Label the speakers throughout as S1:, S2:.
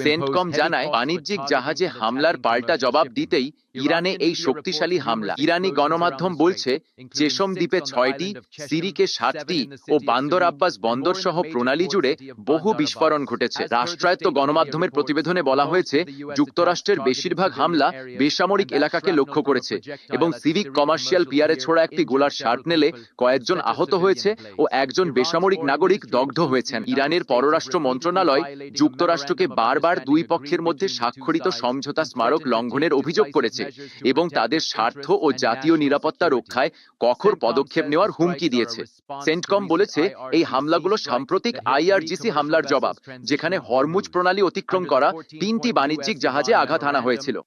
S1: CENTCOM জানায়, বাণিজ্যিক জাহাজে হামলার পাল্টা জবাব দিতেই ইরানে এই শক্তিশালী হামলা। ইরানি গণমাধ্যম বলছে, চেশম দ্বীপে 6টি, সিরিকে 7টি ও বান্দর আব্বাস বন্দর সহ প্রণালী জুড়ে বহু বিস্ফোরণ ঘটেছে। রাষ্ট্রায়ত্ত গণমাধ্যমের প্রতিবেদনে বলা হয়েছে, যুক্তরাষ্ট্রের বেশিরভাগ হামলা বেসামরিক এলাকাকে লক্ষ্য করেছে এবং সিভিক কমার্শিয়াল পিয়ারে ছোড়া একটি গোলার শার্পনেলে কয়েকজন আহত হয়েছে ও একজন বেসামরিক নাগরিক দগ্ধ হয়েছেন। ইরানের পররাষ্ট্র মন্ত্রণালয় যুক্তরাষ্ট্রকে বারবার দুই পক্ষের মধ্যে স্বাক্ষরিত সমঝোতা স্মারক লঙ্ঘনের অভিযোগ করেছে এবং তাদের স্বার্থ ও জাতীয় নিরাপত্তা রক্ষায় কঠোর পদক্ষেপ নেওয়ার হুমকি দিয়েছে। সেন্টকম বলেছে, এই হামলাগুলো সাম্প্রতিক আইআরজিসি হামলার জবাব, যেখানে হরমুজ প্রণালী অতিক্রম করা 3টি বাণিজ্যিক জাহাজে আঘাত হানা হয়েছিল।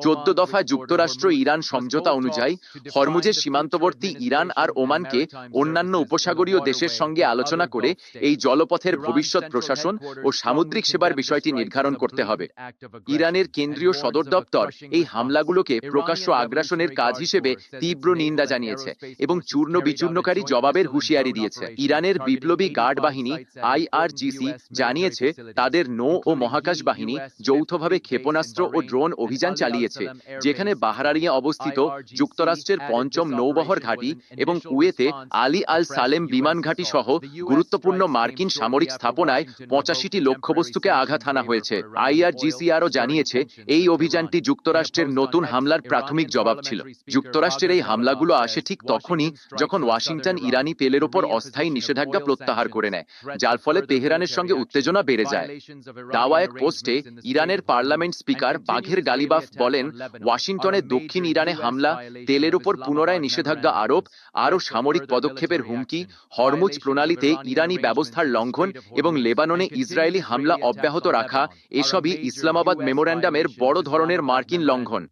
S1: 14 দফায় যুক্তরাষ্ট্র ইরান সমঝোতা অনুযায়ী হরমুজের সীমান্তবর্তী ইরান আর ওমানকে অন্যান্য উপসাগরীয় দেশের সঙ্গে আলোচনা করে এই জলপথের ভবিষ্যৎ প্রশাসন ও সামুদ্রিক সেবার বিষয়টি নির্ধারণ করতে হবে। ইরানের কেন্দ্রীয় সদর দপ্তর এই হামলাগুলোকে প্রকাশ্য আগ্রাসনের কাজ হিসেবে তীব্র নিন্দা জানিয়েছে এবং চূর্ণ বিচূর্ণকারী জবাবের হুঁশিয়ারি দিয়েছে। ইরানের বিপ্লবী গার্ড বাহিনী আইআরজিসি জানিয়েছে, তাদের নৌ ও মহাকাশ বাহিনী যৌথভাবে ক্ষেপণাস্ত্র ও ড্রোন অভিযান চালিয়েছে, যেখানে বাহরাইনে অবস্থিত যুক্তরাষ্ট্রের 5ম নৌবহর ঘাঁটি এবং কুয়েতে আলী আল সালেম বিমান ঘাঁটি সহ গুরুত্বপূর্ণ মার্কিন সামরিক স্থাপনায় 85টি লক্ষ্যবস্তুকে আঘাত হানা হয়েছে। আইআরজিসি আরও জানিয়েছে, এই অভিযানটি যুক্তরাষ্ট্রের নতুন হামলার প্রাথমিক জবাব ছিল। যুক্তরাষ্ট্রের এই হামলাগুলো আসে ঠিক তখনই যখন ওয়াশিংটন ইরানি তেলের ওপর অস্থায়ী নিষেধাজ্ঞা প্রত্যাহার করে নেয়, যার ফলে তেহরানের সঙ্গে উত্তেজনা বেড়ে যায়। দাওয়া এক পোস্টে ইরানের পার্লামেন্ট স্পিকার বাঘের গালিবাফ বলেন, ওয়াশিংটনের দক্ষিণ ইরানে হামলা, তেলের ওপর পুনরায় নিষেধাজ্ঞা আরোপ, আরও সামরিক পদক্ষেপের হুমকি, হরমুজ প্রণালীতে ইরানি ব্যবস্থার লঙ্ঘন এবং লেবাননে ইসরায়েলি হামলা অব্যাহত রাখা, এসবই ইসলামাবাদ মেমোর্যান্ডামের বড় ধরনের মার্কিন লঙ্ঘন।